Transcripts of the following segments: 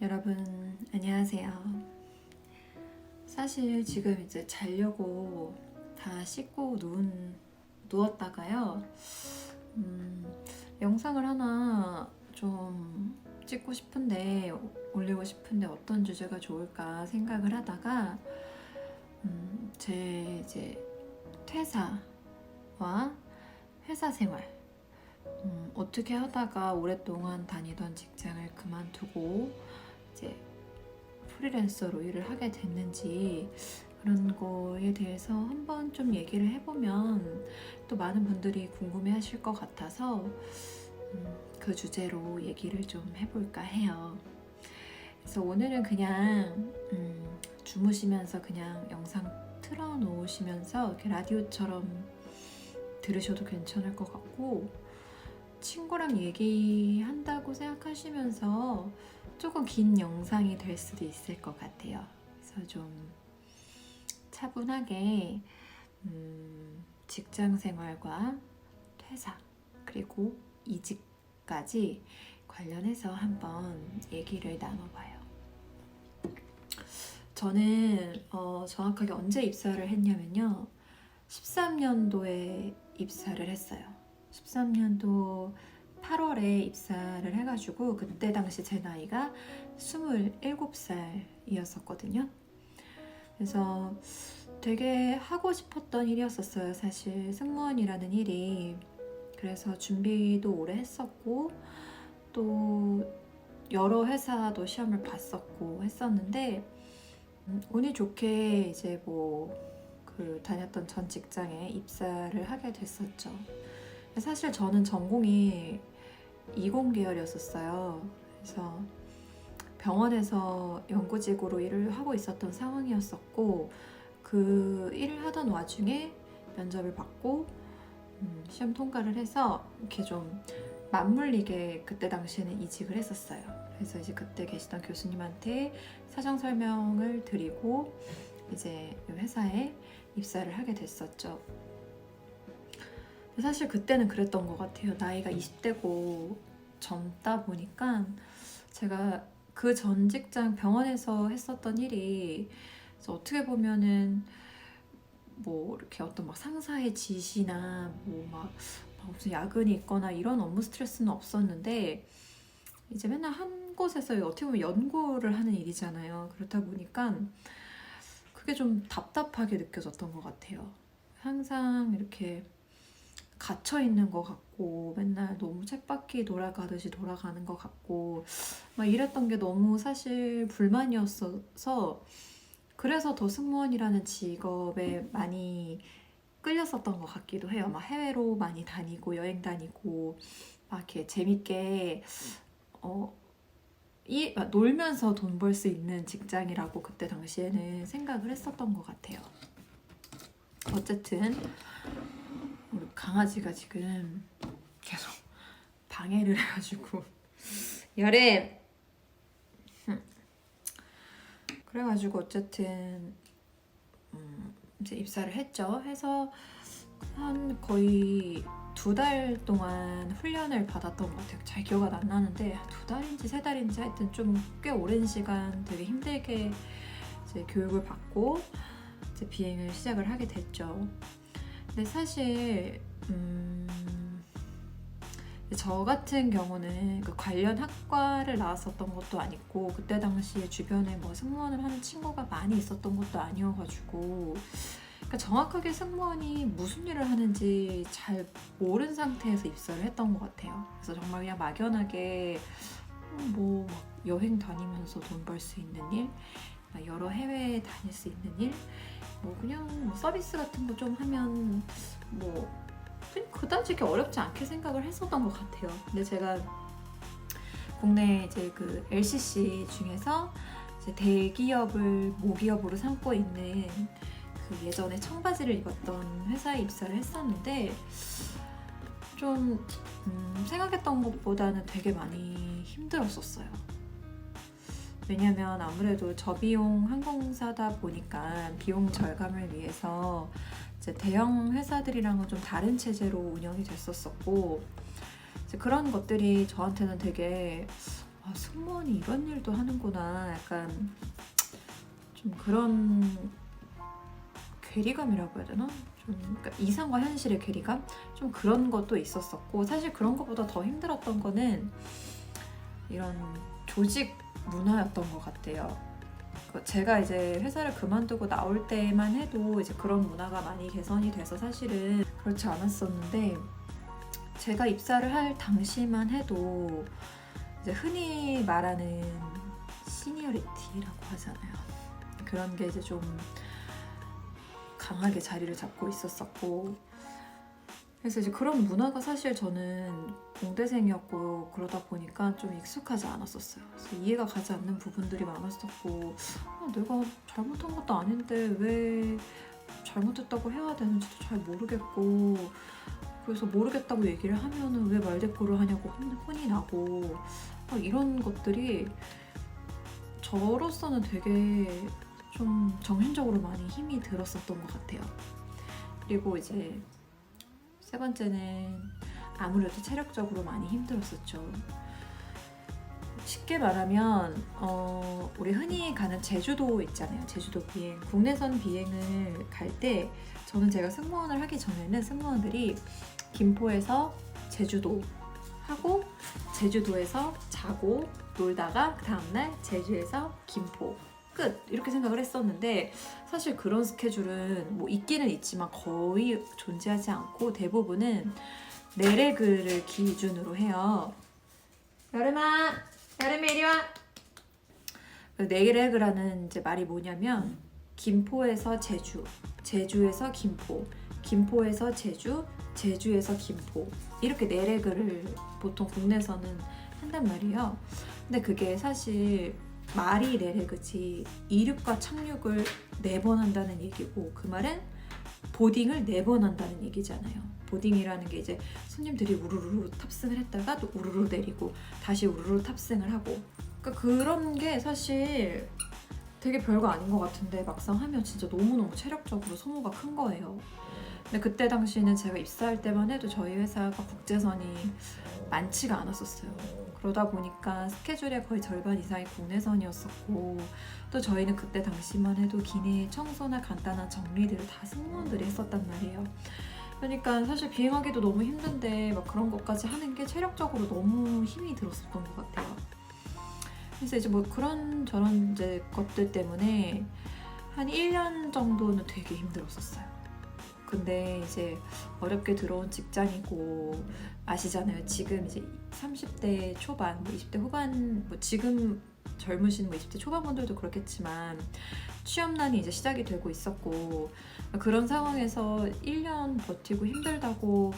여러분 안녕하세요. 사실 지금 이제 자려고 다 씻고 누웠다가요. 영상을 하나 좀 찍고 싶은데 올리고 싶은데 어떤 주제가 좋을까 생각을 하다가 제 이제 퇴사와 회사 생활, 어떻게 하다가 오랫동안 다니던 직장을 그만두고 이제 프리랜서로 일을 하게 됐는지 그런 거에 대해서 한번 좀 얘기를 해보면 또 많은 분들이 궁금해 하실 것 같아서 그 주제로 얘기를 좀 해볼까 해요. 그래서 오늘은 그냥 주무시면서 그냥 영상 틀어놓으시면서 이렇게 라디오처럼 들으셔도 괜찮을 것 같고, 친구랑 얘기한다고 생각하시면서 조금 긴 영상이 될 수도 있을 것 같아요. 그래서 좀 차분하게 직장 생활과 퇴사 그리고 이직까지 관련해서 한번 얘기를 나눠봐요. 저는 정확하게 언제 입사를 했냐면요. 13년도에 입사를 했어요. 13년도 8월에 입사를 해가지고 그때 당시 제 나이가 27살이었었거든요. 그래서 되게 하고 싶었던 일이었었어요. 사실 승무원이라는 일이. 그래서 준비도 오래 했었고 또 여러 회사도 시험을 봤었고 했었는데 운이 좋게 이제 다녔던 전 직장에 입사를 하게 됐었죠. 사실 저는 전공이 이공 계열이었었어요. 그래서 병원에서 연구직으로 일을 하고 있었던 상황이었었고, 그 일을 하던 와중에 면접을 받고 시험 통과를 해서 이렇게 좀 맞물리게 그때 당시에는 이직을 했었어요. 그래서 이제 그때 계시던 교수님한테 사정 설명을 드리고 이제 이 회사에 입사를 하게 됐었죠. 사실 그때는 그랬던 것 같아요. 나이가 20대고 젊다 보니까 제가 그 전 직장 병원에서 했었던 일이 어떻게 보면은 이렇게 어떤 상사의 지시나 무슨 야근이 있거나 이런 업무 스트레스는 없었는데, 이제 맨날 한 곳에서 어떻게 보면 연구를 하는 일이잖아요. 그렇다 보니까 그게 좀 답답하게 느껴졌던 것 같아요. 항상 이렇게 갇혀 있는 것 같고 맨날 너무 쳇바퀴 돌아가듯이 돌아가는 것 같고 이랬던 게 너무 사실 불만이었어서, 그래서 더 승무원이라는 직업에 많이 끌렸었던 것 같기도 해요. 해외로 많이 다니고 여행 다니고 이렇게 재밌게 놀면서 돈 벌 수 있는 직장이라고 그때 당시에는 생각을 했었던 것 같아요. 어쨌든 우리 강아지가 지금 계속 방해를 해가지고 여름 그래가지고 어쨌든 이제 입사를 했죠. 해서 한 거의 2달 동안 훈련을 받았던 것 같아요. 잘 기억은 안 나는데 2달인지 3달인지 하여튼 좀 꽤 오랜 시간 되게 힘들게 이제 교육을 받고 이제 비행을 시작을 하게 됐죠. 근데 사실 저 같은 경우는 그 관련 학과를 나왔었던 것도 아니고 그때 당시에 주변에 승무원을 하는 친구가 많이 있었던 것도 아니어가지고, 그러니까 정확하게 승무원이 무슨 일을 하는지 잘 모르는 상태에서 입사를 했던 것 같아요. 그래서 정말 그냥 막연하게 여행 다니면서 돈 벌 수 있는 일, 여러 해외에 다닐 수 있는 일, 그냥 서비스 같은 거 좀 하면 그다지 어렵지 않게 생각을 했었던 것 같아요. 근데 제가 국내 이제 그 LCC 중에서 이제 대기업을 모기업으로 삼고 있는 그 예전에 청바지를 입었던 회사에 입사를 했었는데 좀 생각했던 것보다는 되게 많이 힘들었었어요. 왜냐면 아무래도 저비용 항공사다 보니까 비용 절감을 위해서 이제 대형 회사들이랑은 좀 다른 체제로 운영이 됐었었고, 이제 그런 것들이 저한테는 되게 승무원이 이런 일도 하는구나. 약간 좀 그런 괴리감이라고 해야 되나? 좀 그러니까 이상과 현실의 괴리감? 좀 그런 것도 있었었고, 사실 그런 것보다 더 힘들었던 거는 이런 조직 문화였던 것 같아요. 제가 이제 회사를 그만두고 나올 때만 해도 이제 그런 문화가 많이 개선이 돼서 사실은 그렇지 않았었는데, 제가 입사를 할 당시만 해도 이제 흔히 말하는 시니어리티라고 하잖아요. 그런 게 이제 좀 강하게 자리를 잡고 있었었고, 그래서 이제 그런 문화가 사실 저는 공대생이었고 그러다 보니까 좀 익숙하지 않았었어요. 그래서 이해가 가지 않는 부분들이 많았었고, 내가 잘못한 것도 아닌데 왜 잘못했다고 해야 되는지도 잘 모르겠고, 그래서 모르겠다고 얘기를 하면은 왜 말대꾸를 하냐고 혼이 나고, 이런 것들이 저로서는 되게 좀 정신적으로 많이 힘이 들었었던 것 같아요. 그리고 이제 세 번째는 아무래도 체력적으로 많이 힘들었었죠. 쉽게 말하면 우리 흔히 가는 제주도 있잖아요. 제주도 비행, 국내선 비행을 갈 때 저는 제가 승무원을 하기 전에는 승무원들이 김포에서 제주도 하고 제주도에서 자고 놀다가 그 다음날 제주에서 김포 끝, 이렇게 생각을 했었는데, 사실 그런 스케줄은 뭐 있기는 있지만 거의 존재하지 않고 대부분은 내레그를 기준으로 해요. 여름아, 여름이 이리 와. 내레그라는 이제 말이 뭐냐면 김포에서 제주, 제주에서 김포, 김포에서 제주, 제주에서 김포, 이렇게 내레그를 보통 국내선은 한단 말이에요. 근데 그게 사실 말이 내레그지 이륙과 착륙을 4번 한다는 얘기고, 그 말은 보딩을 4번 한다는 얘기잖아요. 보딩이라는 게 이제 손님들이 우르르 탑승을 했다가 또 우르르 내리고 다시 우르르 탑승을 하고, 그러니까 그런 게 사실 되게 별거 아닌 것 같은데 막상 하면 진짜 너무너무 체력적으로 소모가 큰 거예요. 근데 그때 당시에는 제가 입사할 때만 해도 저희 회사가 국제선이 많지가 않았었어요. 그러다 보니까 스케줄의 거의 절반 이상이 국내선이었었고, 또 저희는 그때 당시만 해도 기내 청소나 간단한 정리들을 다 승무원들이 했었단 말이에요. 그러니까 사실 비행하기도 너무 힘든데 막 그런 것까지 하는 게 체력적으로 너무 힘이 들었었던 것 같아요. 그래서 이제 뭐 그런 저런 이제 것들 때문에 한 1년 정도는 되게 힘들었었어요. 근데 이제 어렵게 들어온 직장이고, 아시잖아요. 지금 이제 30대 초반, 뭐 20대 후반, 뭐 지금 젊으신 뭐 20대 초반분들도 그렇겠지만 취업난이 이제 시작이 되고 있었고, 그런 상황에서 1년 버티고 힘들다고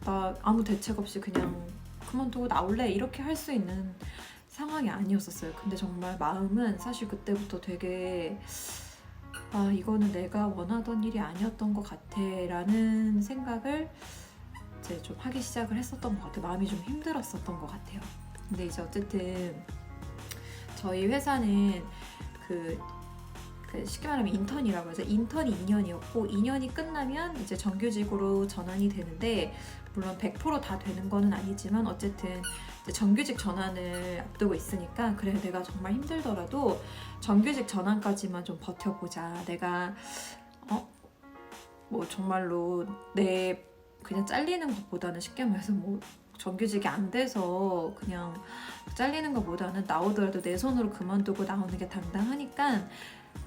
나 아무 대책 없이 그냥 그만두고 나올래 이렇게 할 수 있는 상황이 아니었었어요. 근데 정말 마음은 사실 그때부터 되게 이거는 내가 원하던 일이 아니었던 것 같아 라는 생각을 이제 좀 하기 시작을 했었던 것 같아요. 마음이 좀 힘들었었던 것 같아요. 근데 이제 어쨌든 저희 회사는 그 쉽게 말하면 인턴이라고 하죠. 인턴이 2년이었고 2년이 끝나면 이제 정규직으로 전환이 되는데, 물론 100%다 되는 거는 아니지만 어쨌든 이제 정규직 전환을 앞두고 있으니까, 그래 내가 정말 힘들더라도 정규직 전환까지만 좀 버텨보자. 내가 뭐 정말로 내 그냥 잘리는 것보다는, 쉽게 말해서 뭐 정규직이 안 돼서 그냥 잘리는 것보다는 나오더라도 내 손으로 그만두고 나오는 게 당당하니까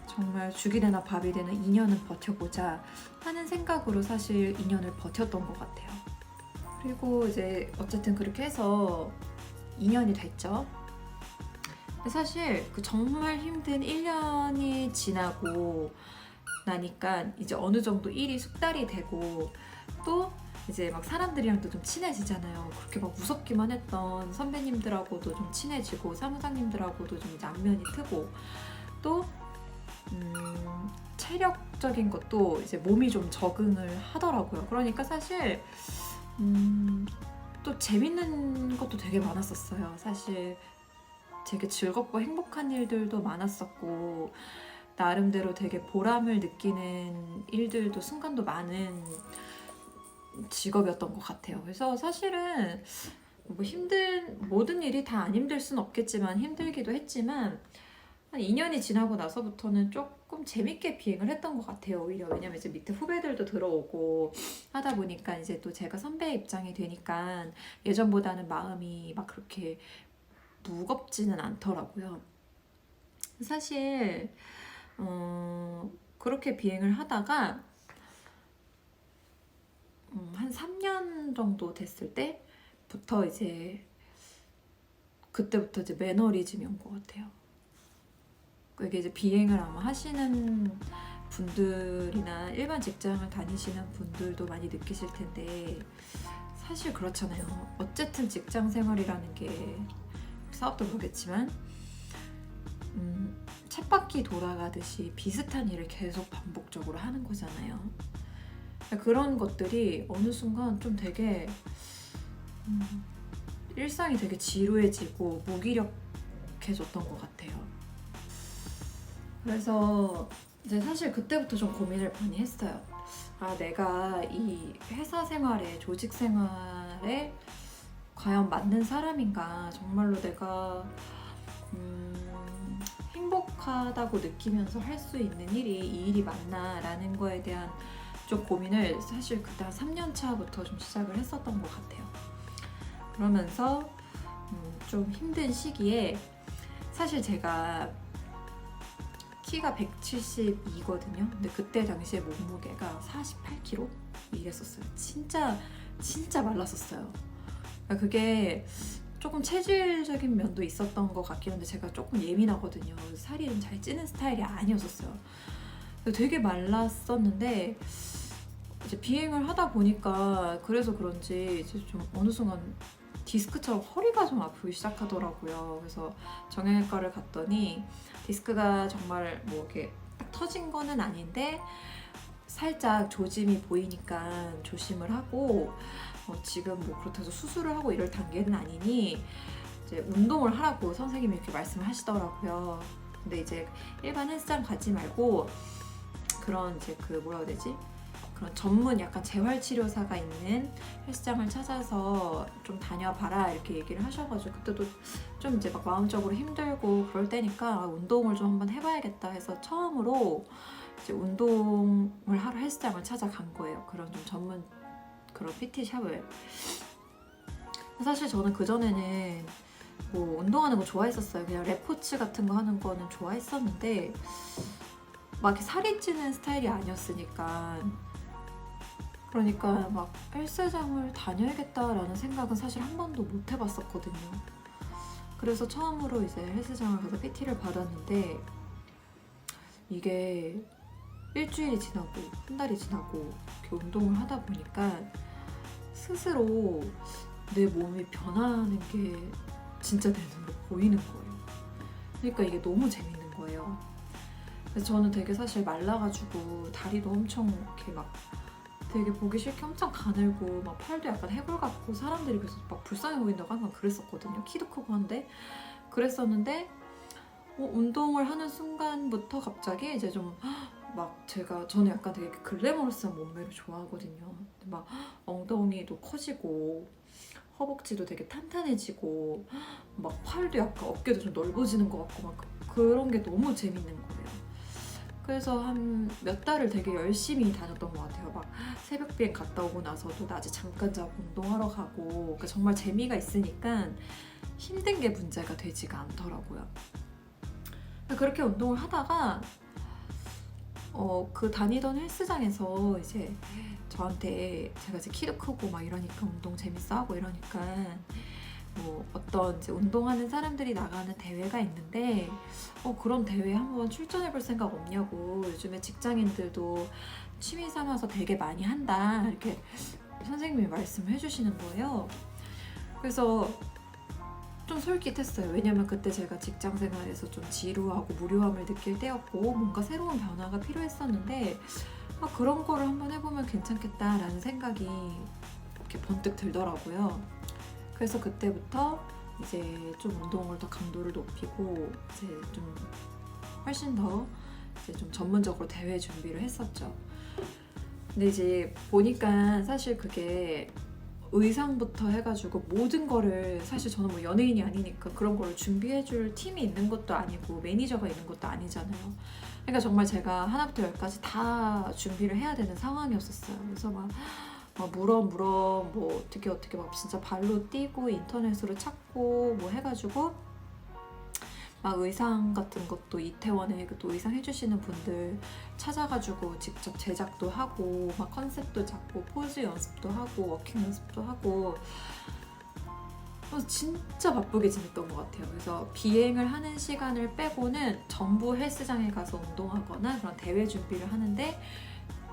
정말 죽이 되나 밥이 되나 2년은 버텨보자 하는 생각으로 사실 2년을 버텼던 것 같아요. 그리고 이제 어쨌든 그렇게 해서 2년이 됐죠. 사실 그 정말 힘든 1년이 지나고 나니까 이제 어느 정도 일이 숙달이 되고, 또 이제 막 사람들이랑도 좀 친해지잖아요. 그렇게 막 무섭기만 했던 선배님들하고도 좀 친해지고, 사무장님들하고도 좀 이제 안면이 트고, 또 체력적인 것도 이제 몸이 좀 적응을 하더라고요. 그러니까 사실 또 재밌는 것도 되게 많았었어요. 사실 되게 즐겁고 행복한 일들도 많았었고, 나름대로 되게 보람을 느끼는 일들도 순간도 많은 직업이었던 것 같아요. 그래서 사실은 뭐 모든 일이 다 안 힘들 순 없겠지만 힘들기도 했지만 한 2년이 지나고 나서부터는 조금 재밌게 비행을 했던 것 같아요. 오히려 왜냐면 이제 밑에 후배들도 들어오고 하다 보니까 이제 또 제가 선배 입장이 되니까 예전보다는 마음이 막 그렇게 무겁지는 않더라고요. 사실 그렇게 비행을 하다가 한 3년 정도 됐을 때부터 이제 그때부터 이제 매너리즘이 온 것 같아요. 이게 이제 비행을 아마 하시는 분들이나 일반 직장을 다니시는 분들도 많이 느끼실 텐데 사실 그렇잖아요. 어쨌든 직장 생활이라는 게 사업도 그렇겠지만 쳇바퀴 돌아가듯이 비슷한 일을 계속 반복적으로 하는 거잖아요. 그런 것들이 어느 순간 좀 되게 일상이 되게 지루해지고 무기력해졌던 것 같아요. 그래서 이제 사실 그때부터 좀 고민을 많이 했어요. 아, 내가 이 회사 생활에, 조직 생활에 과연 맞는 사람인가? 정말로 내가 행복하다고 느끼면서 할 수 있는 일이 이 일이 맞나? 라는 거에 대한 좀 고민을 사실 그때 한 3년 차부터 좀 시작을 했었던 것 같아요. 그러면서 좀 힘든 시기에 사실 제가 키가 172거든요. 근데 그때 당시에 몸무게가 48kg 이랬었어요. 진짜 말랐었어요. 그러니까 그게 조금 체질적인 면도 있었던 것 같긴 한데 제가 조금 예민하거든요. 살이 좀 잘 찌는 스타일이 아니었었어요. 되게 말랐었는데 이제 비행을 하다 보니까 그래서 그런지 이제 좀 어느 순간 디스크처럼 허리가 좀 아프기 시작하더라고요. 그래서 정형외과를 갔더니 디스크가 정말 뭐 이렇게 딱 터진 거는 아닌데 살짝 조짐이 보이니까 조심을 하고 지금 뭐 그렇다고 수술을 하고 이럴 단계는 아니니 이제 운동을 하라고 선생님이 이렇게 말씀을 하시더라고요. 근데 이제 일반 헬스장 가지 말고 그런 이제 그 뭐라고 해야 되지? 그런 전문 약간 재활치료사가 있는 헬스장을 찾아서 좀 다녀봐라 이렇게 얘기를 하셔가지고 그때도 좀 이제 막 마음적으로 힘들고 그럴 때니까 운동을 좀 한번 해봐야겠다 해서 처음으로 이제 운동을 하러 헬스장을 찾아간 거예요. 그런 좀 전문 그런 PT샵을. 사실 저는 그전에는 뭐 운동하는 거 좋아했었어요. 그냥 레포츠 같은 거 하는 거는 좋아했었는데 막 이렇게 살이 찌는 스타일이 아니었으니까 그러니까 막 헬스장을 다녀야겠다라는 생각은 사실 한 번도 못 해봤었거든요. 그래서 처음으로 이제 헬스장을 가서 PT를 받았는데 이게 일주일이 지나고 한 달이 지나고 이렇게 운동을 하다 보니까 스스로 내 몸이 변하는 게 진짜 내 눈으로 보이는 거예요. 그러니까 이게 너무 재밌는 거예요. 그래서 저는 되게 사실 말라가지고 다리도 엄청 이렇게 막 되게 보기 싫게 엄청 가늘고 막 팔도 약간 해골 같고 사람들이 그래서 막 불쌍해 보인다고 항상 그랬었거든요. 키도 크고 한데 그랬었는데 운동을 하는 순간부터 갑자기 이제 좀 막 저는 약간 되게 글래머러스한 몸매를 좋아하거든요. 막 엉덩이도 커지고 허벅지도 되게 탄탄해지고 막 팔도 약간 어깨도 좀 넓어지는 것 같고 막 그런 게 너무 재밌는 거예요. 그래서 한 몇 달을 되게 열심히 다녔던 것 같아요. 막 새벽 비행 갔다 오고 나서도 낮에 잠깐 자고 운동하러 가고 그러니까 정말 재미가 있으니까 힘든 게 문제가 되지가 않더라고요. 그렇게 운동을 하다가 그 다니던 헬스장에서 이제 저한테 제가 이제 키도 크고 막 이러니까 운동 재밌어 하고 이러니까 뭐 어떤 이제 운동하는 사람들이 나가는 대회가 있는데 그런 대회에 한번 출전해 볼 생각 없냐고 요즘에 직장인들도 취미 삼아서 되게 많이 한다 이렇게 선생님이 말씀을 해주시는 거예요. 그래서 좀 솔깃했어요. 왜냐면 그때 제가 직장 생활에서 좀 지루하고 무료함을 느낄 때였고 뭔가 새로운 변화가 필요했었는데 그런 거를 한번 해보면 괜찮겠다라는 생각이 이렇게 번뜩 들더라고요. 그래서 그때부터 이제 좀 운동을 더 강도를 높이고 이제 좀 훨씬 더 이제 좀 전문적으로 대회 준비를 했었죠. 근데 이제 보니까 사실 그게 의상부터 해가지고 모든 거를, 사실 저는 뭐 연예인이 아니니까 그런 거를 준비해줄 팀이 있는 것도 아니고 매니저가 있는 것도 아니잖아요. 그러니까 정말 제가 하나부터 열까지 다 준비를 해야 되는 상황이었었어요. 그래서 막 물어 뭐 어떻게 막 진짜 발로 뛰고 인터넷으로 찾고 뭐 해가지고 막 의상 같은 것도 이태원에 또 의상 해주시는 분들 찾아가지고 직접 제작도 하고 막 컨셉도 잡고 포즈 연습도 하고 워킹 연습도 하고 진짜 바쁘게 지냈던 것 같아요. 그래서 비행을 하는 시간을 빼고는 전부 헬스장에 가서 운동하거나 그런 대회 준비를 하는데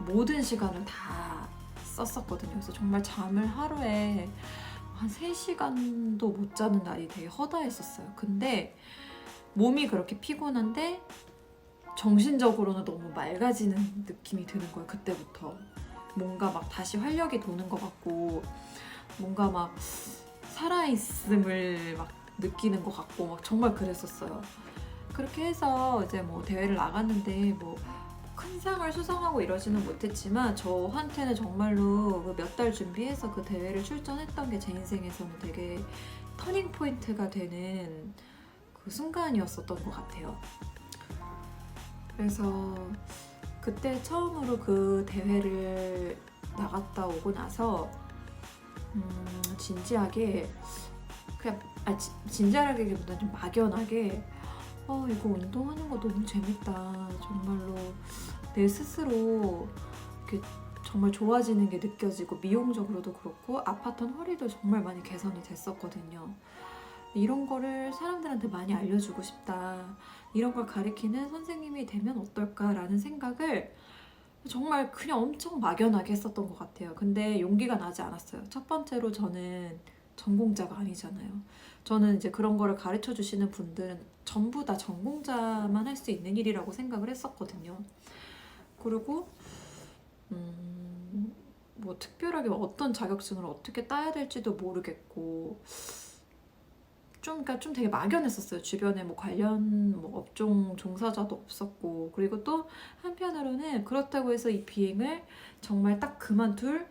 모든 시간을 다 썼었거든요. 그래서 정말 잠을 하루에 한 3시간도 못 자는 날이 되게 허다했었어요. 근데 몸이 그렇게 피곤한데 정신적으로는 너무 맑아지는 느낌이 드는 거예요. 그때부터 뭔가 막 다시 활력이 도는 것 같고 뭔가 막 살아있음을 막 느끼는 것 같고 막 정말 그랬었어요. 그렇게 해서 이제 뭐 대회를 나갔는데 뭐 큰 상을 수상하고 이러지는 못했지만 저한테는 정말로 그 몇 달 준비해서 그 대회를 출전했던 게 제 인생에서는 되게 터닝 포인트가 되는 그 순간이었었던 것 같아요. 그래서 그때 처음으로 그 대회를 나갔다 오고 나서 진지하게 그냥 진지하게보다는 좀 막연하게 이거 운동하는 거 너무 재밌다. 정말로 내 스스로 이렇게 정말 좋아지는 게 느껴지고 미용적으로도 그렇고 아팠던 허리도 정말 많이 개선이 됐었거든요. 이런 거를 사람들한테 많이 알려주고 싶다. 이런 걸 가르치는 선생님이 되면 어떨까라는 생각을 정말 그냥 엄청 막연하게 했었던 것 같아요. 근데 용기가 나지 않았어요. 첫 번째로 저는 전공자가 아니잖아요. 저는 이제 그런 거를 가르쳐 주시는 분들은 전부 다 전공자만 할 수 있는 일이라고 생각을 했었거든요. 그리고 뭐 특별하게 어떤 자격증을 어떻게 따야 될지도 모르겠고 그러니까 좀 되게 막연했었어요. 주변에 뭐 관련 뭐 업종 종사자도 없었고 그리고 또 한편으로는 그렇다고 해서 이 비행을 정말 딱 그만둘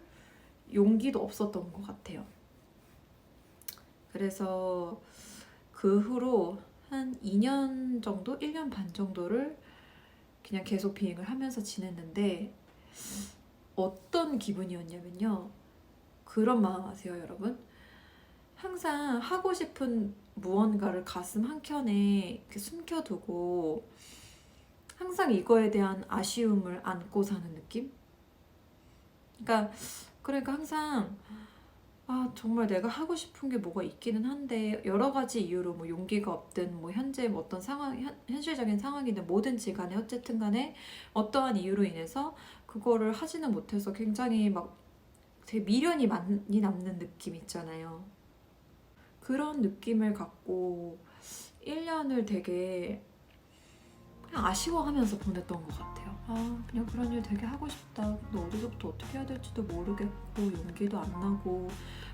용기도 없었던 것 같아요. 그래서 그 후로 한 2년 정도? 1년 반 정도를 그냥 계속 비행을 하면서 지냈는데 어떤 기분이었냐면요. 그런 마음 아세요, 여러분? 항상 하고 싶은 무언가를 가슴 한켠에 이렇게 숨겨두고 항상 이거에 대한 아쉬움을 안고 사는 느낌? 그러니까 항상 정말 내가 하고 싶은 게 뭐가 있기는 한데 여러 가지 이유로 뭐 용기가 없든 뭐 현재 뭐 어떤 상황, 현실적인 상황이든 뭐든지 간에 어쨌든 간에 어떠한 이유로 인해서 그거를 하지는 못해서 굉장히 막 되게 미련이 많이 남는 느낌 있잖아요. 그런 느낌을 갖고 1년을 되게 그냥 아쉬워하면서 보냈던 것 같아요. 그냥 그런 일 되게 하고 싶다. 근데 어디서부터 어떻게 해야 될지도 모르겠고 용기도 안 나고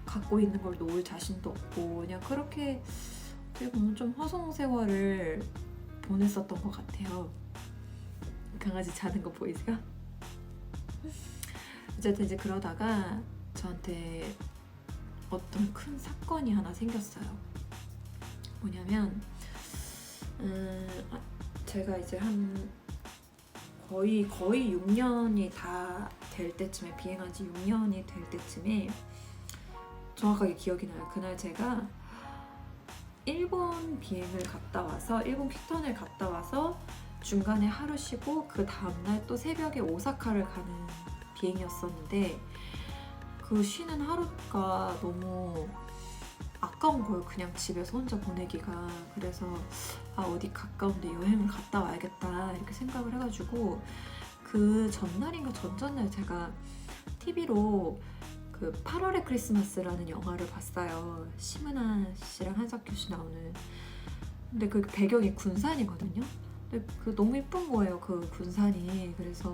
갖고 있는 걸 놓을 자신도 없고 그냥 그렇게 어떻게 보면 좀 허송세월을 보냈었던 것 같아요. 강아지 자는 거 보이세요? 어쨌든 이제 그러다가 저한테 어떤 큰 사건이 하나 생겼어요. 뭐냐면 제가 이제 한 거의 6년이 다 될 때쯤에 비행한 지 6년이 될 때쯤에 정확하게 기억이 나요. 그날 제가 일본 비행을 갔다 와서 일본 퀵턴을 갔다 와서 중간에 하루 쉬고 그 다음날 또 새벽에 오사카를 가는 비행이었었는데 그 쉬는 하루가 너무 아까운 거예요. 그냥 집에서 혼자 보내기가. 그래서 어디 가까운데 여행을 갔다 와야겠다 이렇게 생각을 해가지고 그 전날인가 전전날 제가 TV로 그 8월의 크리스마스라는 영화를 봤어요. 심은하 씨랑 한석규 씨 나오는. 근데 그 배경이 군산이거든요. 근데 그 너무 예쁜 거예요. 그 군산이. 그래서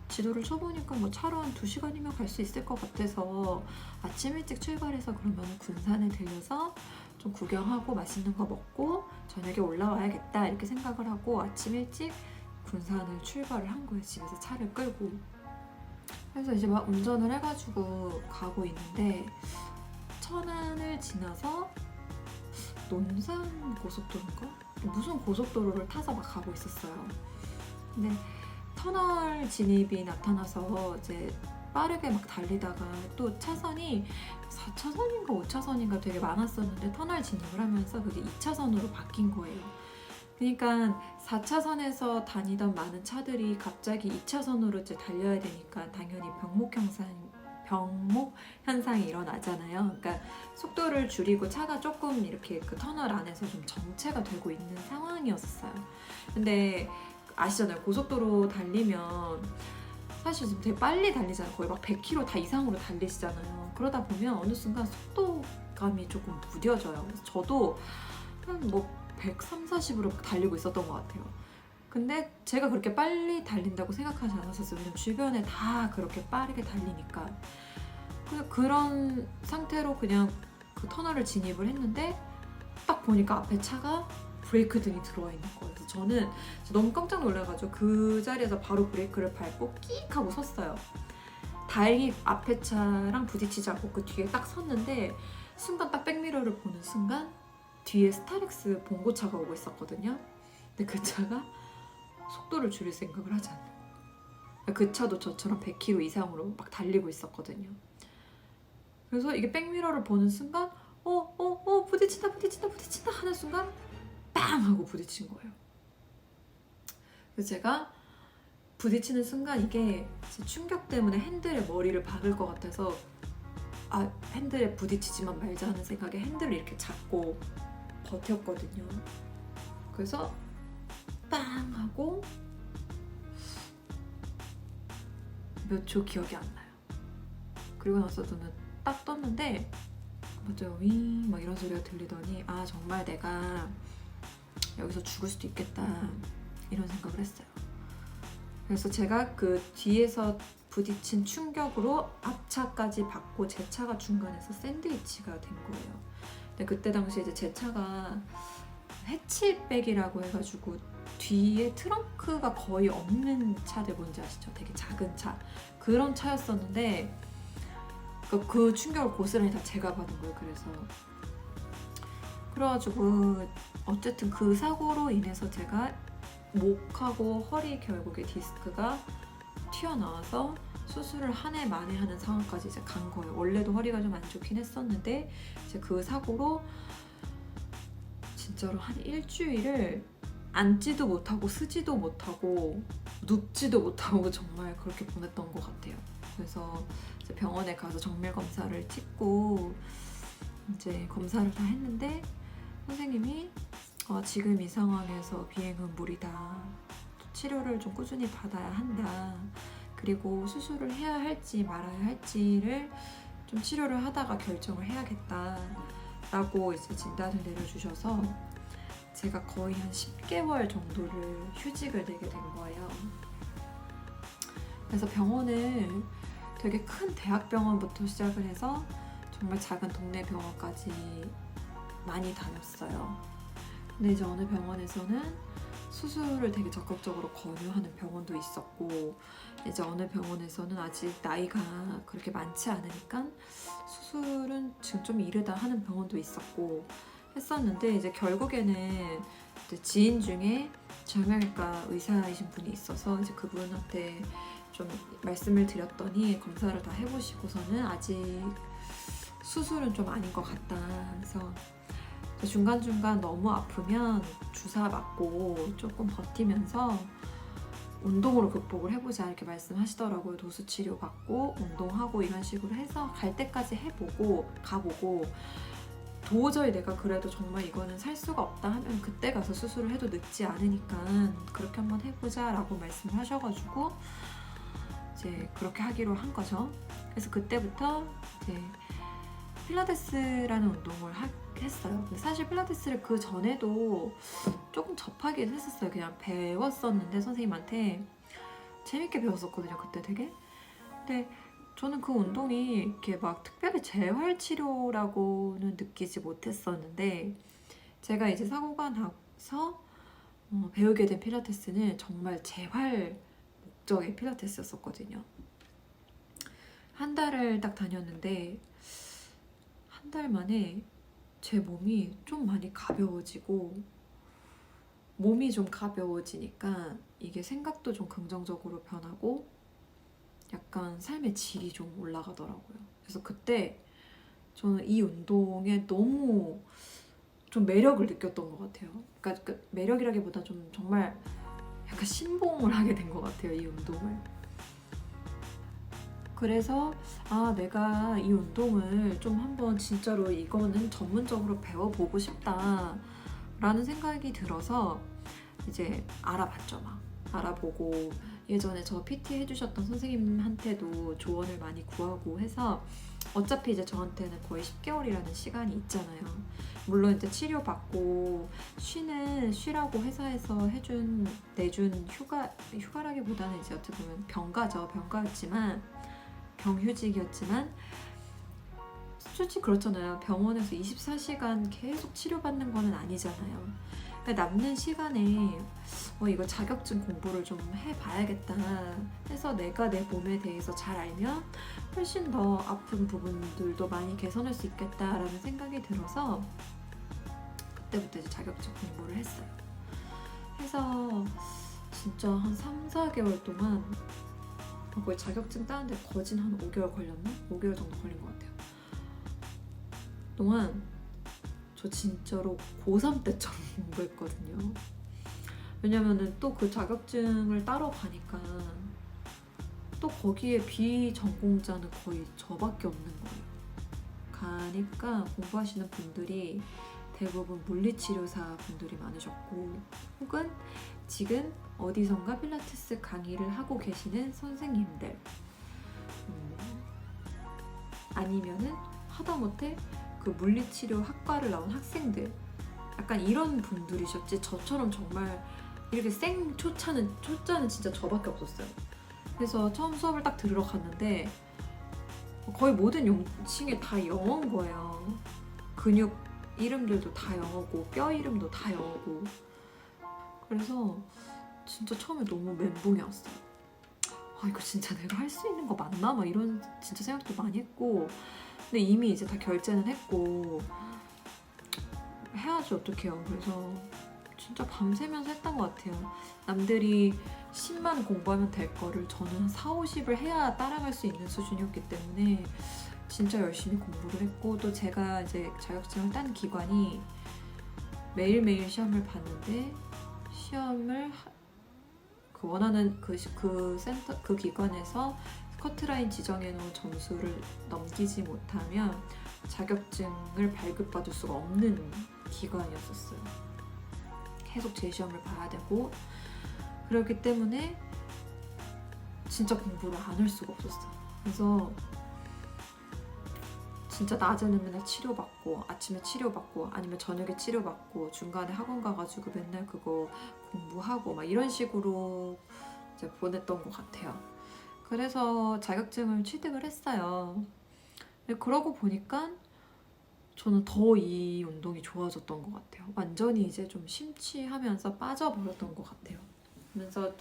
지도를 쳐보니까 뭐 차로 한 2시간이면 갈 수 있을 것 같아서 아침 일찍 출발해서 그러면 군산에 들려서 좀 구경하고 맛있는 거 먹고 저녁에 올라와야겠다 이렇게 생각을 하고 아침 일찍 군산을 출발을 한 거예요. 집에서 차를 끌고. 그래서 이제 막 운전을 해가지고 가고 있는데 천안을 지나서 논산 고속도로인가? 무슨 고속도로를 타서 막 가고 있었어요. 근데 터널 진입이 나타나서 이제 빠르게 막 달리다가 또 차선이 4차선인가 5차선인가 되게 많았었는데 터널 진입을 하면서 그게 2차선으로 바뀐 거예요. 그러니까 4차선에서 다니던 많은 차들이 갑자기 2차선으로 이제 달려야 되니까 당연히 병목 현상이 일어나잖아요. 그러니까 속도를 줄이고 차가 조금 이렇게 그 터널 안에서 좀 정체가 되고 있는 상황이었어요. 근데 아시잖아요. 고속도로 달리면 사실 좀 되게 빨리 달리잖아요. 거의 막 100km 다 이상으로 달리시잖아요. 그러다 보면 어느 순간 속도감이 조금 무뎌져요. 그래서 저도 한 뭐 130, 40으로 달리고 있었던 것 같아요. 근데 제가 그렇게 빨리 달린다고 생각하지 않았었어요. 왜냐면 주변에 다 그렇게 빠르게 달리니까. 그런 상태로 그냥 그 터널을 진입을 했는데 딱 보니까 앞에 차가 브레이크 등이 들어와 있는 거예요. 그래서 저는 너무 깜짝 놀라가지고 그 자리에서 바로 브레이크를 밟고 끽 하고 섰어요. 다행히 앞에 차랑 부딪히지 않고 그 뒤에 딱 섰는데 순간 딱 백미러를 보는 순간 뒤에 스타렉스 봉고차가 오고 있었거든요. 근데 그 차가 속도를 줄일 생각을 하지 않는 거예요. 그 차도 저처럼 100km 이상으로 막 달리고 있었거든요. 그래서 이게 백미러를 보는 순간 부딪힌다 하는 순간 빵 하고 부딪힌 거예요. 그래서 제가 부딪히는 순간 이게 충격 때문에 핸들에 머리를 박을 것 같아서 핸들에 부딪히지만 말자 하는 생각에 핸들을 이렇게 잡고 버텼거든요. 그래서 빵 하고 몇 초 기억이 안 나요. 그리고 나서 저는 딱 떴는데 맞아요. 윙 막 이런 소리가 들리더니 정말 내가 여기서 죽을 수도 있겠다 이런 생각을 했어요. 그래서 제가 그 뒤에서 부딪힌 충격으로 앞차까지 받고 제 차가 중간에서 샌드위치가 된 거예요. 근데 그때 당시에 이제 제 차가 해치백이라고 해가지고 뒤에 트렁크가 거의 없는 차들 뭔지 아시죠? 되게 작은 차 그런 차였었는데 그 충격을 고스란히 다 제가 받은 거예요. 그래가지고 어쨌든 그 사고로 인해서 제가 목하고 허리 결국에 디스크가 튀어나와서 수술을 한 해 만에 하는 상황까지 이제 간 거예요. 원래도 허리가 좀 안 좋긴 했었는데 이제 그 사고로 진짜로 한 일주일을 앉지도 못하고 쓰지도 못하고 눕지도 못하고 정말 그렇게 보냈던 것 같아요. 그래서 이제 병원에 가서 정밀 검사를 찍고 이제 검사를 다 했는데 선생님이 지금 이 상황에서 비행은 무리다. 치료를 좀 꾸준히 받아야 한다. 그리고 수술을 해야 할지 말아야 할지를 좀 치료를 하다가 결정을 해야겠다. 라고 이제 진단을 내려주셔서 제가 거의 한 10개월 정도를 휴직을 내게 된 거예요. 그래서 병원을 되게 큰 대학병원부터 시작을 해서 정말 작은 동네 병원까지 많이 다녔어요. 근데 이제 어느 병원에서는 수술을 되게 적극적으로 권유하는 병원도 있었고 이제 어느 병원에서는 아직 나이가 그렇게 많지 않으니까 수술은 지금 좀 이르다 하는 병원도 있었고 했었는데 이제 결국에는 이제 지인 중에 정형외과 의사이신 분이 있어서 이제 그분한테 좀 말씀을 드렸더니 검사를 다 해보시고서는 아직 수술은 좀 아닌 것 같다. 그래서 중간중간 너무 아프면 주사 맞고 조금 버티면서 운동으로 극복을 해보자 이렇게 말씀하시더라고요. 도수 치료 받고 운동하고 이런 식으로 해서 갈 때까지 해보고 가보고 도저히 내가 그래도 정말 이거는 살 수가 없다 하면 그때 가서 수술을 해도 늦지 않으니까 그렇게 한번 해보자 라고 말씀을 하셔가지고 이제 그렇게 하기로 한 거죠. 그래서 그때부터 이제 필라테스라는 운동을 했어요. 사실 필라테스를 그 전에도 조금 접하긴 했었어요. 그냥 배웠었는데 선생님한테 재밌게 배웠었거든요. 그때 되게. 근데 저는 그 운동이 이렇게 막 특별히 재활치료라고는 느끼지 못했었는데 제가 이제 사고가 나서 배우게 된 필라테스는 정말 재활 목적의 필라테스였었거든요. 한 달을 딱 다녔는데 한 달 만에 제 몸이 좀 많이 가벼워지고, 몸이 좀 가벼워지니까 이게 생각도 좀 긍정적으로 변하고 약간 삶의 질이 좀 올라가더라고요. 그래서 그때 저는 이 운동에 너무 좀 매력을 느꼈던 것 같아요. 그러니까 그 매력이라기보다 좀 정말 약간 신봉을 하게 된 것 같아요, 이 운동을. 그래서 내가 이 운동을 좀 한번 진짜로 이거는 전문적으로 배워보고 싶다라는 생각이 들어서 이제 알아봤죠. 막 알아보고 예전에 저 PT 해주셨던 선생님한테도 조언을 많이 구하고 해서 어차피 이제 저한테는 거의 10개월이라는 시간이 있잖아요. 물론 이제 치료받고 쉬라고 회사에서 내준 휴가라기보다는 이제 어떻게 보면 병가였지만, 병휴직이었지만, 솔직히 그렇잖아요. 병원에서 24시간 계속 치료받는 거는 아니잖아요. 그러니까 남는 시간에 이거 자격증 공부를 좀 해봐야겠다 해서 내가 내 몸에 대해서 잘 알면 훨씬 더 아픈 부분들도 많이 개선할 수 있겠다라는 생각이 들어서 그때부터 이제 자격증 공부를 했어요. 해서 진짜 한 3, 4개월 동안 거의 자격증 따는데 거진 한 5개월 걸렸나? 5개월 정도 걸린 것 같아요. 동안 저 진짜로 고3 때처럼 공부했거든요. 왜냐면은 또 그 자격증을 따러 가니까 또 거기에 비전공자는 거의 저밖에 없는 거예요. 가니까 공부하시는 분들이 대부분 물리치료사 분들이 많으셨고, 혹은 지금 어디선가 필라테스 강의를 하고 계시는 선생님들, 아니면은 하다못해 그 물리치료 학과를 나온 학생들, 약간 이런 분들이셨지, 저처럼 정말 이렇게 초짜는 진짜 저밖에 없었어요. 그래서 처음 수업을 딱 들으러 갔는데 거의 모든 용칭이 다 영어인 거예요. 근육 이름들도 다 영어고 뼈 이름도 다 영어고. 그래서 진짜 처음에 너무 멘붕이 왔어요. 이거 진짜 내가 할 수 있는 거 맞나? 막 이런 진짜 생각도 많이 했고, 근데 이미 이제 다 결제는 했고 해야지 어떡해요. 그래서 진짜 밤새면서 했던 것 같아요. 남들이 10만 공부하면 될 거를 저는 4, 50을 해야 따라갈 수 있는 수준이었기 때문에 진짜 열심히 공부를 했고, 또 제가 이제 자격증을 딴 기관이 매일매일 시험을 봤는데, 시험을 원하는 그 센터, 그 기관에서 커트라인 지정해 놓은 점수를 넘기지 못하면 자격증을 발급받을 수가 없는 기관이었었어요. 계속 제 시험을 봐야 되고, 그렇기 때문에 진짜 공부를 안 할 수가 없었어요. 그래서 진짜 낮에는 맨날 치료받고, 아침에 치료받고, 아니면 저녁에 치료받고, 중간에 학원 가가지고 맨날 그거 공부하고 막 이런 식으로 이제 보냈던 것 같아요. 그래서 자격증을 취득을 했어요. 그러고 보니까 저는 더 이 운동이 좋아졌던 것 같아요. 완전히 이제 좀 심취하면서 빠져버렸던 것 같아요. 그래서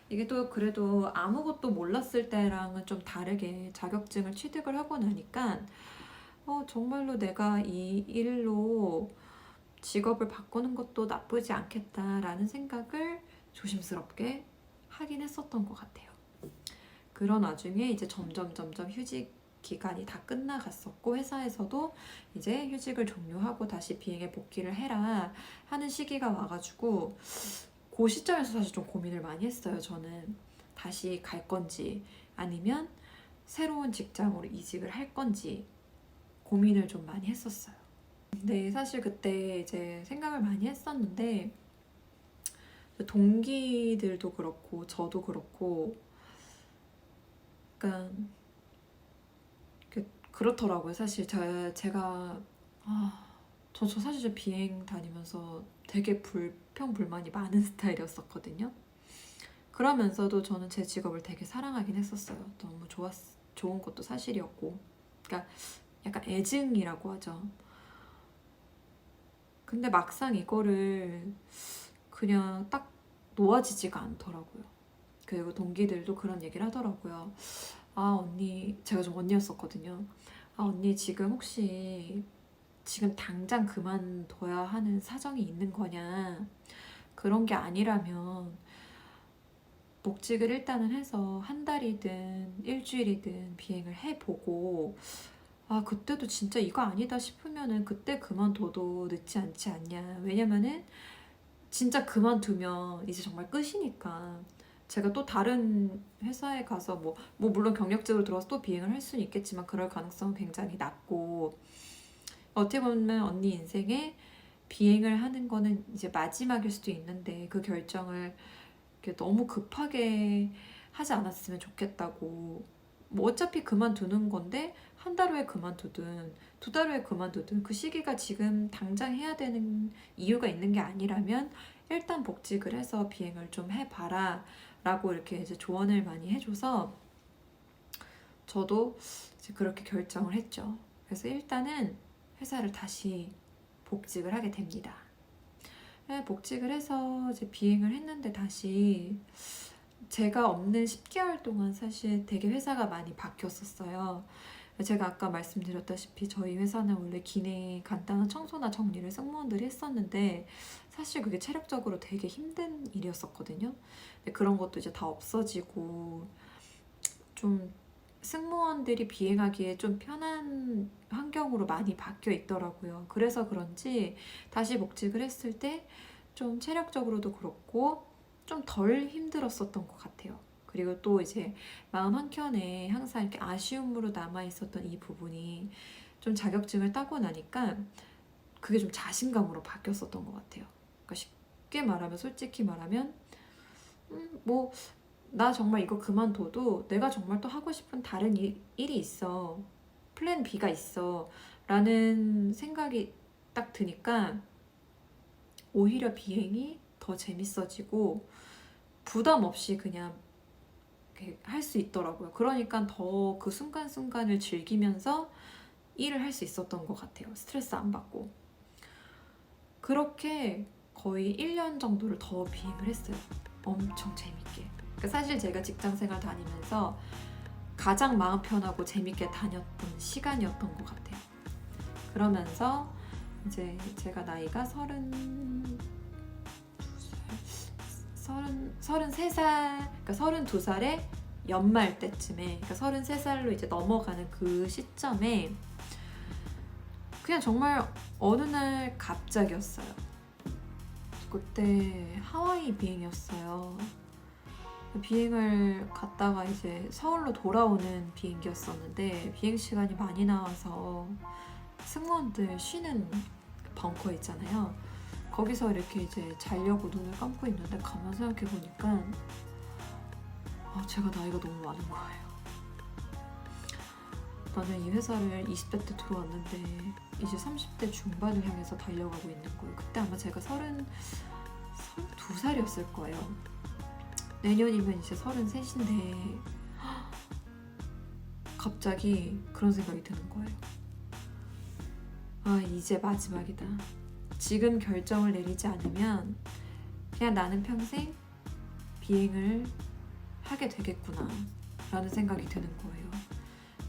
이게 또 그래도 아무것도 몰랐을 때랑은 좀 다르게 자격증을 취득을 하고 나니까 정말로 내가 이 일로 직업을 바꾸는 것도 나쁘지 않겠다라는 생각을 조심스럽게 하긴 했었던 것 같아요. 그런 와중에 이제 점점 휴직 기간이 다 끝나갔었고, 회사에서도 이제 휴직을 종료하고 다시 비행에 복귀를 해라 하는 시기가 와가지고, 그 시점에서 사실 좀 고민을 많이 했어요. 저는 다시 갈 건지 아니면 새로운 직장으로 이직을 할 건지 고민을 좀 많이 했었어요. 근데 사실 그때 이제 생각을 많이 했었는데, 동기들도 그렇고 저도 그렇고 약간 그렇더라고요. 사실 제가 저 사실 비행 다니면서 되게 불평불만이 많은 스타일이었었거든요. 그러면서도 저는 제 직업을 되게 사랑하긴 했었어요. 너무 좋은 것도 사실이었고, 그러니까 약간 애증이라고 하죠. 근데 막상 이거를 그냥 딱 놓아지지가 않더라고요. 그리고 동기들도 그런 얘기를 하더라고요. 언니, 제가 좀 언니였었거든요. 언니 지금 혹시 지금 당장 그만둬야 하는 사정이 있는 거냐. 그런 게 아니라면 복직을 일단은 해서 한 달이든 일주일이든 비행을 해보고, 아, 그때도 진짜 이거 아니다 싶으면은 그때 그만둬도 늦지 않지 않냐. 왜냐면은 진짜 그만두면 이제 정말 끝이니까. 제가 또 다른 회사에 가서 뭐 물론 경력직으로 들어와서 또 비행을 할 수는 있겠지만 그럴 가능성은 굉장히 낮고, 어떻게 보면 언니 인생에 비행을 하는 거는 이제 마지막일 수도 있는데 그 결정을 이렇게 너무 급하게 하지 않았으면 좋겠다고. 뭐 어차피 그만두는 건데 한 달 후에 그만두든 두 달 후에 그만두든 그 시기가 지금 당장 해야 되는 이유가 있는 게 아니라면 일단 복직을 해서 비행을 좀 해봐라 라고 이렇게 이제 조언을 많이 해줘서 저도 이제 그렇게 결정을 했죠. 그래서 일단은 회사를 다시 복직을 하게 됩니다. 네, 복직을 해서 이제 비행을 했는데 다시 제가 없는 10개월 동안 사실 되게 회사가 많이 바뀌었었어요. 제가 아까 말씀드렸다시피 저희 회사는 원래 기내 간단한 청소나 정리를 승무원들이 했었는데 사실 그게 체력적으로 되게 힘든 일이었었거든요. 근데 그런 것도 이제 다 없어지고 좀 승무원들이 비행하기에 좀 편한 환경으로 많이 바뀌어 있더라고요. 그래서 그런지 다시 복직을 했을 때 좀 체력적으로도 그렇고 좀 덜 힘들었었던 것 같아요. 그리고 또 이제 마음 한켠에 항상 이렇게 아쉬움으로 남아있었던 이 부분이 좀 자격증을 따고 나니까 그게 좀 자신감으로 바뀌었었던 것 같아요. 그러니까 쉽게 말하면, 솔직히 말하면 뭐 나 정말 이거 그만둬도 내가 정말 또 하고 싶은 다른 일이 있어. 플랜 B가 있어. 라는 생각이 딱 드니까 오히려 비행이 더 재밌어지고 부담 없이 그냥 할 수 있더라고요. 그러니까 더 그 순간순간을 즐기면서 일을 할 수 있었던 것 같아요. 스트레스 안 받고. 그렇게 거의 1년 정도를 더 비행을 했어요. 엄청 재밌게. 그러니까 사실 제가 직장생활 다니면서 가장 마음 편하고 재밌게 다녔던 시간이었던 것 같아요. 그러면서 이제 제가 나이가 33살, 그러니까 32살에 연말 때쯤에, 그러니까 33살로 이제 넘어가는 그 시점에 그냥 정말 어느 날 갑자기였어요. 그때 하와이 비행이었어요. 비행을 갔다가 이제 서울로 돌아오는 비행기였었는데 비행 시간이 많이 나와서 승무원들 쉬는 벙커 있잖아요. 거기서 이렇게 이제 자려고 눈을 감고 있는데 가만 생각해 보니까 제가 나이가 너무 많은 거예요. 나는 이 회사를 20대 때 들어왔는데 이제 30대 중반을 향해서 달려가고 있는 거예요. 그때 아마 제가 32살이었을 거예요. 내년이면 이제 33인데 갑자기 그런 생각이 드는 거예요. 이제 마지막이다. 지금 결정을 내리지 않으면 그냥 나는 평생 비행을 하게 되겠구나 라는 생각이 드는 거예요.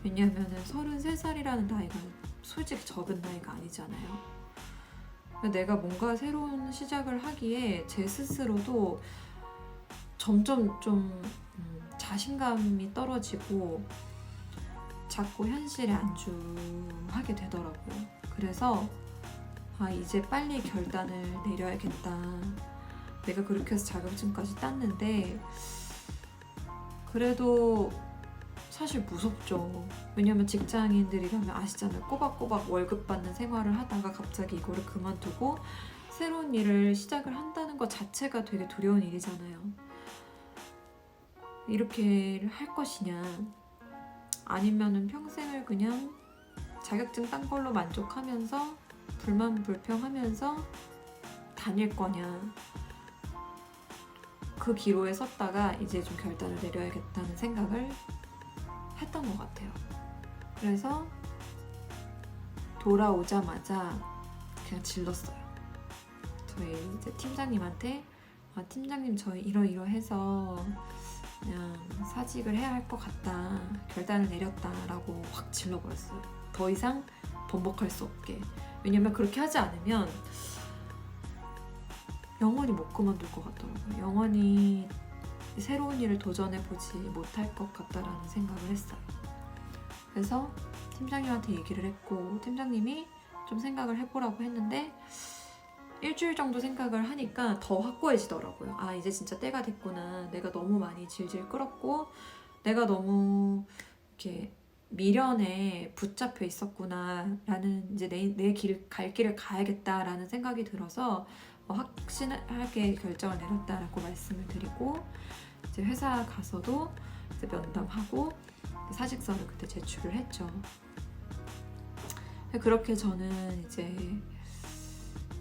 왜냐하면 33살이라는 나이가 솔직히 적은 나이가 아니잖아요. 내가 뭔가 새로운 시작을 하기에 제 스스로도 점점 좀 자신감이 떨어지고 자꾸 현실에 안주하게 되더라고요. 그래서 이제 빨리 결단을 내려야겠다. 내가 그렇게 해서 자격증까지 땄는데 그래도 사실 무섭죠. 왜냐면 직장인들이라면 아시잖아요. 꼬박꼬박 월급 받는 생활을 하다가 갑자기 이거를 그만두고 새로운 일을 시작을 한다는 것 자체가 되게 두려운 일이잖아요. 이렇게 할 것이냐, 아니면은 평생을 그냥 자격증 딴 걸로 만족하면서 불만불평하면서 다닐 거냐. 그 기로에 섰다가 이제 좀 결단을 내려야겠다는 생각을 했던 것 같아요. 그래서 돌아오자마자 그냥 질렀어요. 저희 이제 팀장님한테 팀장님 저희 이러이러해서 그냥 사직을 해야 할 것 같다. 결단을 내렸다 라고 확 질러버렸어요. 더 이상 번복할 수 없게. 왜냐면 그렇게 하지 않으면 영원히 못 그만둘 것 같더라고요. 영원히 새로운 일을 도전해보지 못할 것 같다라는 생각을 했어요. 그래서 팀장님한테 얘기를 했고 팀장님이 좀 생각을 해보라고 했는데 일주일 정도 생각을 하니까 더 확고해지더라고요. 아, 이제 진짜 때가 됐구나. 내가 너무 많이 질질 끌었고 내가 너무 이렇게 미련에 붙잡혀 있었구나 라는, 이제 내 갈 길을 가야겠다라는 생각이 들어서 확신하게 결정을 내렸다라고 말씀을 드리고, 이제 회사 가서도 이제 면담하고 사직서를 그때 제출을 했죠. 그렇게 저는 이제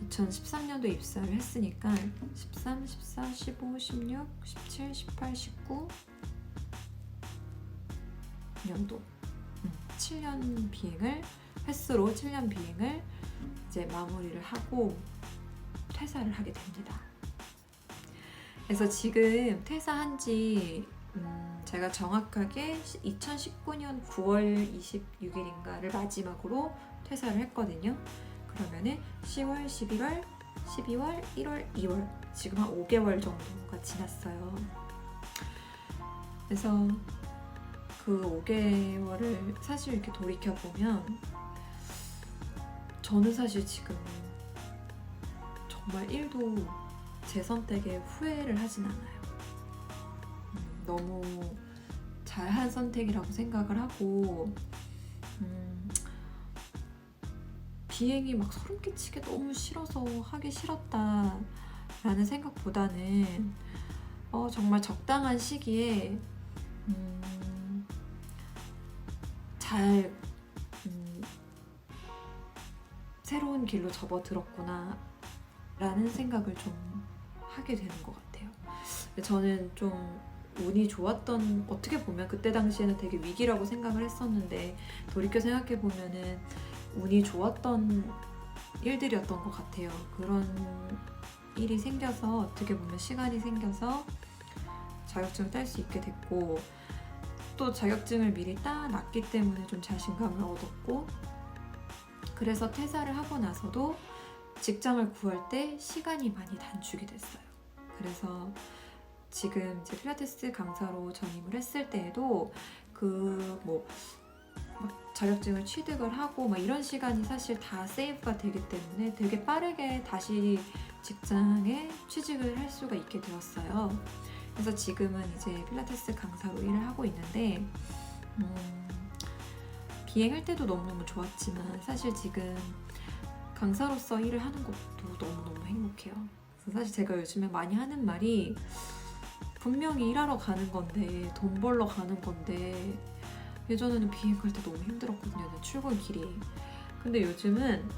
2013년도 입사를 했으니까 13, 14, 15, 16, 17, 18, 19 년도 7년 비행을 횟수로 7년 비행을 이제 마무리를 하고 퇴사를 하게 됩니다. 그래서 지금 퇴사한 지 제가 정확하게 2019년 9월 26일인가를 마지막으로 퇴사를 했거든요. 그러면은 10월, 11월, 12월, 1월, 2월 지금 한 5개월 정도가 지났어요. 그래서 그 5개월을 사실 이렇게 돌이켜보면 저는 사실 지금 정말 1도 제 선택에 후회를 하진 않아요. 너무 잘한 선택이라고 생각을 하고 비행이 막 소름 끼치게 너무 싫어서 하기 싫었다라는 생각보다는 정말 적당한 시기에 잘 새로운 길로 접어들었구나 라는 생각을 좀 하게 되는 것 같아요. 저는 좀 운이 좋았던, 어떻게 보면 그때 당시에는 되게 위기라고 생각을 했었는데 돌이켜 생각해 보면은 운이 좋았던 일들이었던 것 같아요. 그런 일이 생겨서, 어떻게 보면 시간이 생겨서 자격증을 딸 수 있게 됐고, 또 자격증을 미리 따놨기 때문에 좀 자신감을 얻었고, 그래서 퇴사를 하고 나서도 직장을 구할 때 시간이 많이 단축이 됐어요. 그래서 지금 이제 필라테스 강사로 전임을 했을 때에도 자격증을 취득을 하고 막 이런 시간이 사실 다 세이브가 되기 때문에 되게 빠르게 다시 직장에 취직을 할 수가 있게 되었어요. 그래서 지금은 이제 필라테스 강사로 일을 하고 있는데 비행할 때도 너무너무 좋았지만 사실 지금 강사로서 일을 하는 것도 너무너무 행복해요. 그래서 사실 제가 요즘에 많이 하는 말이, 분명히 일하러 가는 건데, 돈 벌러 가는 건데, 예전에는 비행할 때 너무 힘들었거든요, 출근길이. 근데 요즘은